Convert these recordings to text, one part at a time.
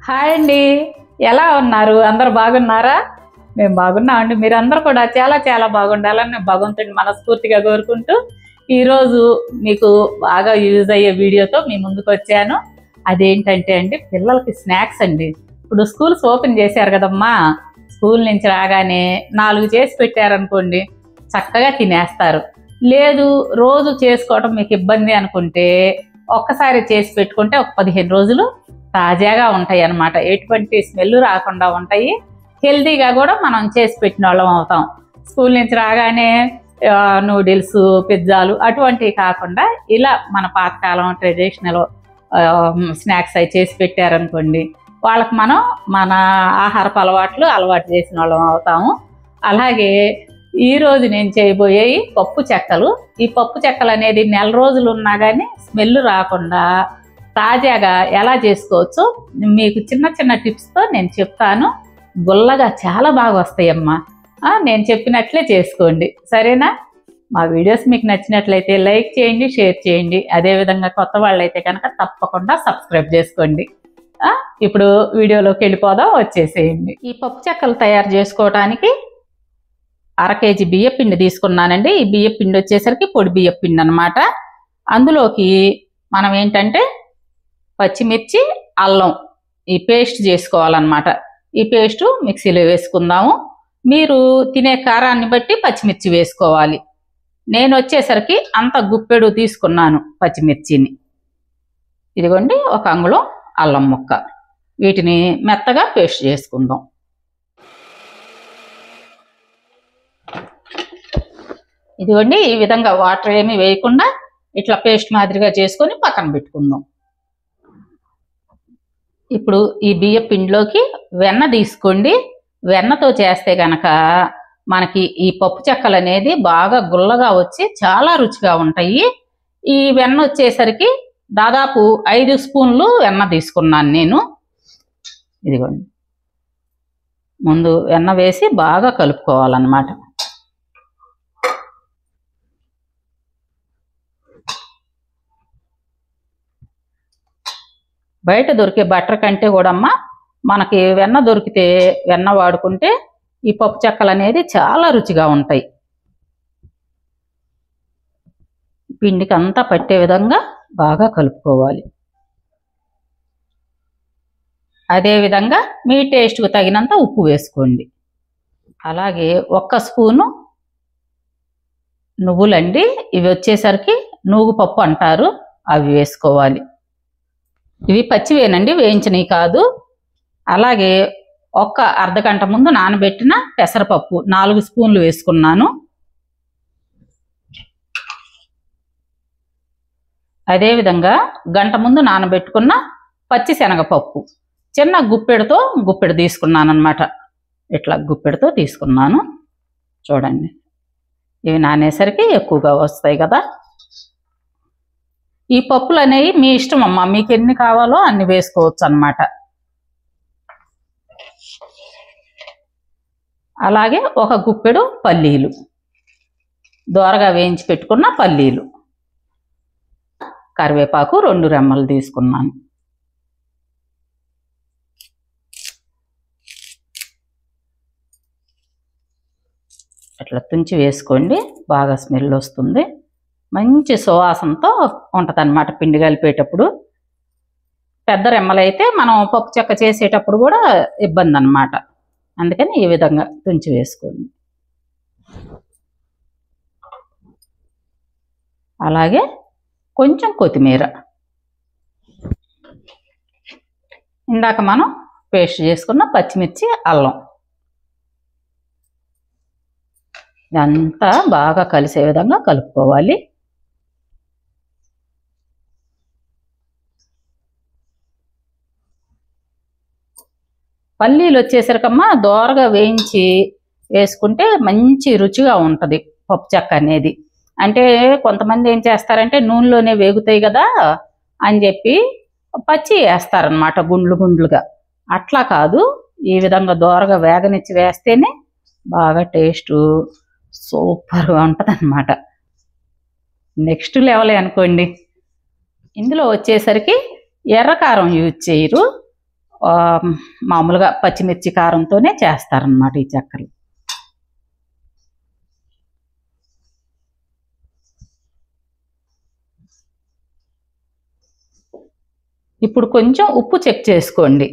Hi అండి, ఎలా ఉన్నారు? అందరు బాగున్నారా? మేము బాగున్నామండి. మీరందరూ కూడా చాలా చాలా బాగుండాలని నేను భగవంతుడిని మనస్ఫూర్తిగా కోరుకుంటూ ఈరోజు మీకు బాగా యూజ్ అయ్యే వీడియోతో మీ ముందుకు వచ్చాను. అదేంటంటే అండి, పిల్లలకి స్నాక్స్ అండి. ఇప్పుడు స్కూల్స్ ఓపెన్ చేశారు కదమ్మా. స్కూల్ నుంచి రాగానే 4 చేసి పెట్టారనుకోండి, చక్కగా తినేస్తారు. లేదు రోజు చేసుకోవడం మీకు ఇబ్బంది అనుకుంటే ఒక్కసారి చేసి పెట్టుకుంటే ఒక 15 రోజులు తాజాగా ఉంటాయి అన్నమాట. ఎటువంటి స్మెల్ రాకుండా ఉంటాయి. హెల్తీగా కూడా మనం చేసి పెట్టిన వాళ్ళం అవుతాం. స్కూల్ నుంచి రాగానే నూడిల్స్, పిజ్జాలు అటువంటివి కాకుండా ఇలా మన పాతకాలం ట్రెడిషనల్ స్నాక్స్ అవి చేసి పెట్టారనుకోండి, వాళ్ళకి మనం మన ఆహారపు అలవాటు చేసిన వాళ్ళం అవుతాము. అలాగే ఈరోజు నేను చేయబోయేవి పప్పు చెక్కలు. ఈ పప్పు చెక్కలు అనేది నెల రోజులు ఉన్నా కానీ స్మెల్ రాకుండా తాజాగా ఎలా చేసుకోవచ్చో మీకు చిన్న చిన్న టిప్స్తో నేను చెప్తాను. గుల్లగా చాలా బాగా వస్తాయమ్మా. నేను చెప్పినట్లే చేసుకోండి, సరేనా? మా వీడియోస్ మీకు నచ్చినట్లయితే లైక్ చేయండి, షేర్ చేయండి. అదేవిధంగా కొత్త వాళ్ళైతే కనుక తప్పకుండా సబ్స్క్రైబ్ చేసుకోండి. ఇప్పుడు వీడియోలోకి వెళ్ళిపోదాం, వచ్చేసేయండి. ఈ పప్పు చెక్కలు తయారు చేసుకోవడానికి 1/2 కేజీ బియ్యపిండి తీసుకున్నానండి. ఈ బియ్యపిండి వచ్చేసరికి పొడి బియ్యపిండి అనమాట. అందులోకి మనం ఏంటంటే పచ్చిమిర్చి, అల్లం ఈ పేస్ట్ చేసుకోవాలన్నమాట. ఈ పేస్టు మిక్సీలో వేసుకుందాము. మీరు తినే కారాన్ని బట్టి పచ్చిమిర్చి వేసుకోవాలి. నేను వచ్చేసరికి అంత గుప్పెడు తీసుకున్నాను పచ్చిమిర్చిని. ఇదిగోండి, 1 అంగుళం అల్లం ముక్క. వీటిని మెత్తగా పేస్ట్ చేసుకుందాం. ఇదిగోండి, ఈ విధంగా వాటర్ ఏమీ వేయకుండా ఇట్లా పేస్ట్ మాదిరిగా చేసుకొని పక్కన పెట్టుకుందాం. ఇప్పుడు ఈ బియ్య పిండిలోకి వెన్న తీసుకోండి. వెన్నతో చేస్తే గనక మనకి ఈ పప్పు చెక్కలు అనేది బాగా గుల్లగా వచ్చి చాలా రుచిగా ఉంటాయి. ఈ వెన్న వచ్చేసరికి దాదాపు 5 స్పూన్లు వెన్న తీసుకున్నాను నేను. ఇదిగోండి, ముందు వెన్న వేసి బాగా కలుపుకోవాలన్నమాట. బయట దొరికే బటర్ కంటే కూడా అమ్మ, మనకి వెన్న దొరికితే వెన్న వాడుకుంటే ఈ పప్పు చెక్కలు అనేది చాలా రుచిగా ఉంటాయి. పిండికి అంతా పట్టే విధంగా బాగా కలుపుకోవాలి. అదేవిధంగా మీ టేస్ట్కు తగినంత ఉప్పు వేసుకోండి. అలాగే 1 స్పూను నువ్వులండి. ఇవి వచ్చేసరికి నూగుపప్పు అంటారు, అవి వేసుకోవాలి. ఇవి పచ్చివేనండి, వేయించినవి కాదు. అలాగే 1 అర్ధగంట ముందు నానబెట్టిన పెసరపప్పు 4 స్పూన్లు వేసుకున్నాను. అదేవిధంగా గంట ముందు నానబెట్టుకున్న పచ్చి శనగపప్పు చిన్న గుప్పెడు తీసుకున్నాను అనమాట. ఇట్లా గుప్పెడుతో తీసుకున్నాను. చూడండి, ఇవి నానేసరికి ఎక్కువగా వస్తాయి కదా. ఈ పప్పులు అనేవి మీ ఇష్టం అమ్మా, మీకు ఎన్ని కావాలో అన్ని వేసుకోవచ్చు అన్నమాట. అలాగే 1 గుప్పెడు పల్లీలు, దోరగా వేయించి పెట్టుకున్న పల్లీలు. కరివేపాకు 2 రెమ్మలు తీసుకున్నాను. అట్లా తుంచి వేసుకోండి, బాగా స్మెల్ వస్తుంది. మంచి సువాసనతో ఉంటుంది అన్నమాట పిండి కలిపేటప్పుడు. పెద్ద రెమ్మలైతే మనం పప్పు చెక్క చేసేటప్పుడు కూడా ఇబ్బంది అన్నమాట. అందుకని ఈ విధంగా తుంచి వేసుకోండి. అలాగే కొంచెం కొత్తిమీర. ఇందాక మనం పేస్ట్ చేసుకున్న పచ్చిమిర్చి, అల్లం ఇదంతా బాగా కలిసే విధంగా కలుపుకోవాలి. పల్లీలు వచ్చేసరికమ్మా దోరగా వేయించి వేసుకుంటే మంచి రుచిగా ఉంటుంది పప్పు చెక్క అనేది. అంటే కొంతమంది ఏం చేస్తారంటే నూనెలోనే వేగుతాయి కదా అని చెప్పి పచ్చి వేస్తారనమాట, గుండ్లుగా. అట్లా కాదు, ఈ విధంగా దోరగా వేగనిచ్చి వేస్తేనే బాగా టేస్ట్ సూపర్గా ఉంటుంది అన్నమాట. నెక్స్ట్ లెవెల్ అనుకోండి. ఇందులో వచ్చేసరికి ఎర్రకారం యూజ్ చేయరు, ఆ, మామూలుగా పచ్చిమిర్చి కారంతోనే చేస్తారనమాట ఈ చెక్కలు. ఇప్పుడు కొంచెం ఉప్పు చెక్ చేసుకోండి.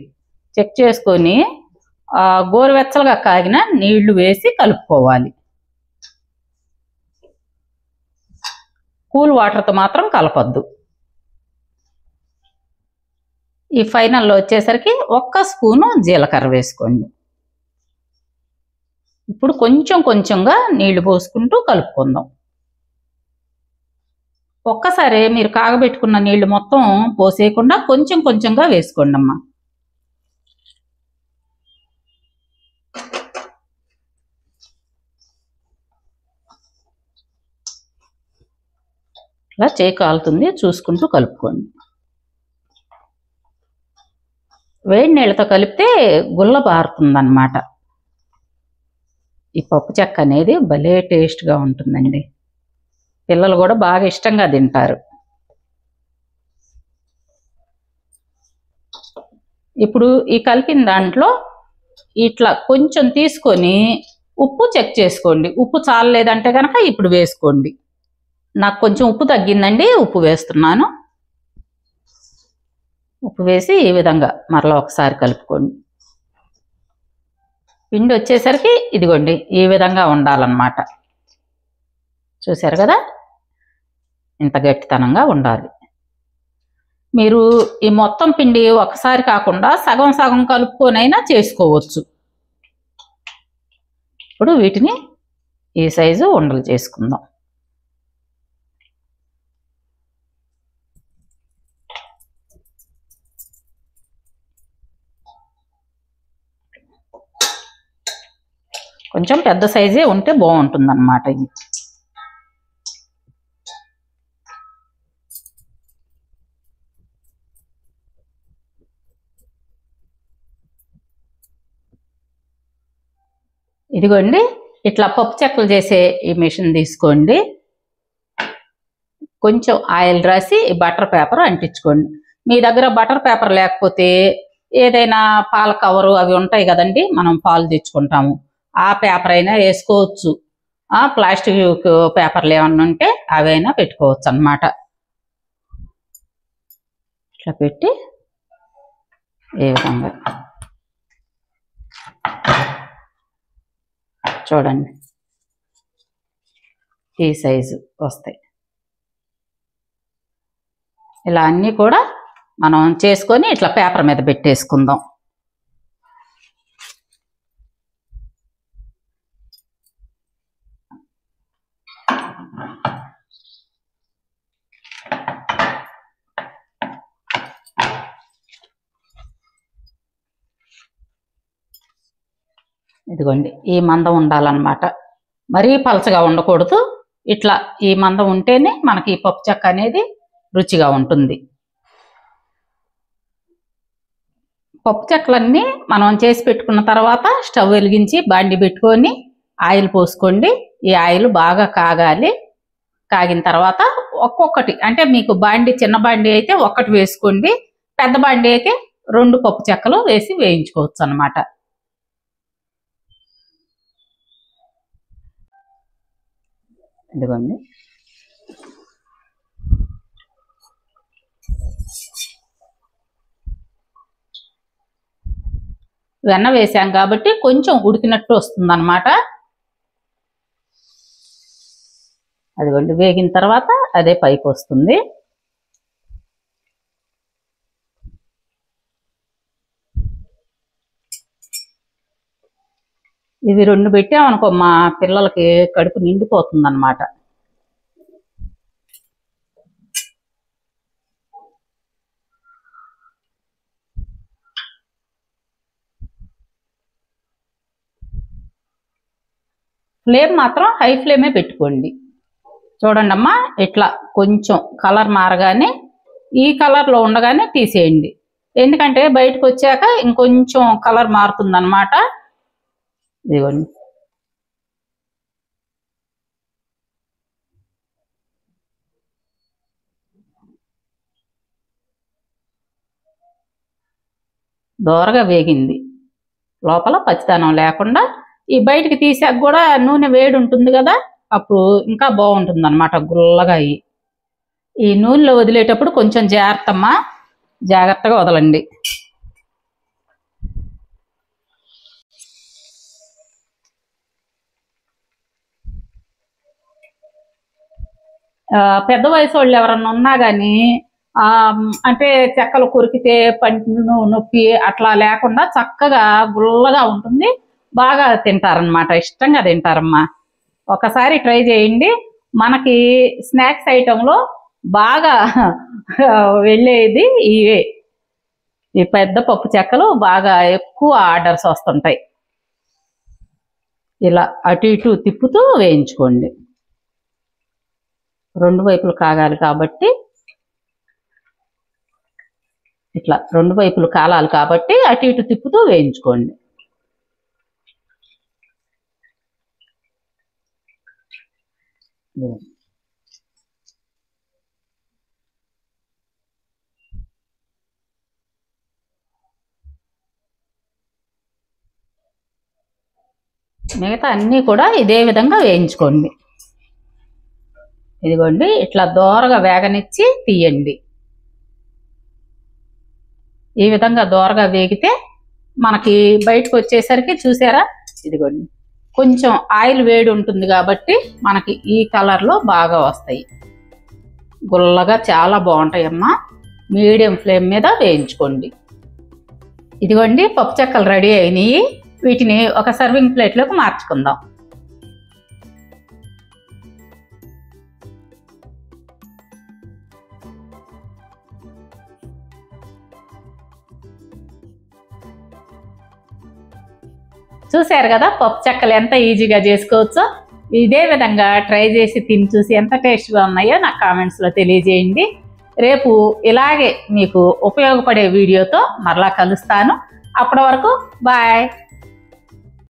చెక్ చేసుకొని గోరువెచ్చలుగా కాగిన నీళ్లు వేసి కలుపుకోవాలి. కూల్ వాటర్తో మాత్రం కలపొద్దు. ఈ ఫైనల్లో వచ్చేసరికి 1 స్పూను జీలకర్ర వేసుకోండి. ఇప్పుడు కొంచెం కొంచెంగా నీళ్లు పోసుకుంటూ కలుపుకుందాం. ఒక్కసారి మీరు కాగబెట్టుకున్న నీళ్లు మొత్తం పోసేయకుండా కొంచెం కొంచెంగా వేసుకోండి అమ్మా. ఇలా చేయి కాలుతుంది, చూసుకుంటూ కలుపుకోండి. వేడి నీళ్ళతో కలిపితే గుల్ల బారుతుంది అన్నమాట. ఈ పప్పు చెక్క అనేది భలే టేస్ట్గా ఉంటుందండి. పిల్లలు కూడా బాగా ఇష్టంగా తింటారు. ఇప్పుడు ఈ కలిపిన దాంట్లో ఇట్లా కొంచెం తీసుకొని ఉప్పు చెక్ చేసుకోండి. ఉప్పు చాలలేదంటే కనుక ఇప్పుడు వేసుకోండి. నాకు కొంచెం ఉప్పు తగ్గిందండి, ఉప్పు వేస్తున్నాను. ఉప్పు వేసి ఈ విధంగా మరలా ఒకసారి కలుపుకోండి. పిండి వచ్చేసరికి ఇదిగోండి ఈ విధంగా ఉండాలన్నమాట. చూసారు కదా, ఇంత గట్టితనంగా ఉండాలి. మీరు ఈ మొత్తం పిండి ఒకసారి కాకుండా సగం సగం కలుపుకొనైనా చేసుకోవచ్చు. ఇప్పుడు వీటిని ఈ సైజు ఉండలు చేసుకుందాం. కొంచెం పెద్ద సైజే ఉంటే బాగుంటుంది అన్నమాట. ఇది ఇదిగోండి ఇట్లా పప్పు చెక్కలు చేసే ఈ మిషన్ తీసుకోండి. కొంచెం ఆయిల్ రాసి బటర్ పేపర్ అంటించుకోండి. మీ దగ్గర బటర్ పేపర్ లేకపోతే ఏదైనా పాల కవరు అవి ఉంటాయి కదండి, మనం పాలు తెచ్చుకుంటాము, ఆ పేపర్ అయినా వేసుకోవచ్చు. ప్లాస్టిక్ పేపర్లు ఏమన్నా ఉంటే అవైనా పెట్టుకోవచ్చు అన్నమాట. ఇట్లా పెట్టి ఏ విధంగా చూడండి ఈ సైజు వస్తాయి. ఇలా అన్నీ కూడా మనం చేసుకొని ఇట్లా పేపర్ మీద పెట్టేసుకుందాం. ఇదిగోండి ఈ మందం ఉండాలన్నమాట. మరీ పలచగా ఉండకూడదు. ఇట్లా ఈ మందం ఉంటేనే మనకి ఈ పప్పు చెక్క అనేది రుచిగా ఉంటుంది. పప్పు చెక్కలన్నీ మనం చేసి పెట్టుకున్న తర్వాత స్టవ్ వెలిగించి బాండి పెట్టుకొని ఆయిల్ పోసుకోండి. ఈ ఆయిల్ బాగా కాగాలి. కాగిన తర్వాత ఒక్కొక్కటి, అంటే మీకు బాండి చిన్న బాండి అయితే ఒక్కటి వేసుకోండి, పెద్ద బాండి అయితే 2 పప్పు చెక్కలు వేసి వేయించుకోవచ్చు అన్నమాట. ఇదిగోండి వెన్న వేసాం కాబట్టి కొంచెం ఉడికినట్టు వస్తుంది అన్నమాట. అదిగోండి వేగిన తర్వాత అదే పైకి వస్తుంది. ఇవి 2 పెట్టామనుకో మా పిల్లలకి కడుపు నిండిపోతుంది అన్నమాట. ఫ్లేమ్ మాత్రం హై ఫ్లేమే పెట్టుకోండి. చూడండి అమ్మా, ఇట్లా కొంచెం కలర్ మారగానే ఈ కలర్లో ఉండగానే తీసేయండి. ఎందుకంటే బయటకు వచ్చాక ఇంకొంచెం కలర్ మారుతుంది అన్నమాట. ఇదిగోండి దోరగా వేగింది, లోపల పచ్చిదనం లేకుండా. ఈ బయటికి తీసాక కూడా నూనె వేడి ఉంటుంది కదా, అప్పుడు ఇంకా బాగుంటుంది అన్నమాట గుల్లగా. ఈ నూనెలో వదిలేటప్పుడు కొంచెం జాగ్రత్తగా వదలండి. పెద్ద వయసు వాళ్ళు ఎవరన్నా ఉన్నా కానీ అంటే చెక్కలు కొరికితే పంటి నొప్పి అట్లా లేకుండా చక్కగా గుల్లగా ఉంటుంది, బాగా తింటారనమాట, ఇష్టంగా తింటారమ్మా. ఒకసారి ట్రై చేయండి. మనకి స్నాక్స్ ఐటెంలో బాగా వెళ్ళేది ఇవే. ఈ పెద్ద పప్పు చెక్కలు బాగా ఎక్కువ ఆర్డర్స్ వస్తుంటాయి. ఇలా అటు ఇటు తిప్పుతూ వేయించుకోండి. రెండు వైపులు కాగాలి కాబట్టి, ఇట్లా రెండు వైపులు కాలాలి కాబట్టి అటు ఇటు తిప్పుతూ వేయించుకోండి. మిగతా అన్నీ కూడా ఇదే విధంగా వేయించుకోండి. ఇదిగోండి, ఇట్లా దోరగా వేగనిచ్చి తీయండి. ఈ విధంగా దోరగా వేగితే మనకి బయటకు వచ్చేసరికి చూసారా, ఇదిగోండి కొంచెం ఆయిల్ వేడి ఉంటుంది కాబట్టి మనకి ఈ కలర్లో బాగా వస్తాయి, గుల్లగా చాలా బాగుంటాయమ్మా. మీడియం ఫ్లేమ్ మీద వేయించుకోండి. ఇదిగోండి, పప్పు చెక్కలు రెడీ అయినాయి. వీటిని ఒక సర్వింగ్ ప్లేట్లోకి మార్చుకుందాం. చూశారు కదా పప్పు చెక్కలు ఎంత ఈజీగా చేసుకోవచ్చో. ఇదే విధంగా ట్రై చేసి తిని చూసి ఎంత టేస్ట్గా ఉన్నాయో నాకు కామెంట్స్లో తెలియజేయండి. రేపు ఇలాగే మీకు ఉపయోగపడే వీడియోతో మరలా కలుస్తాను. అప్పటి వరకు బాయ్.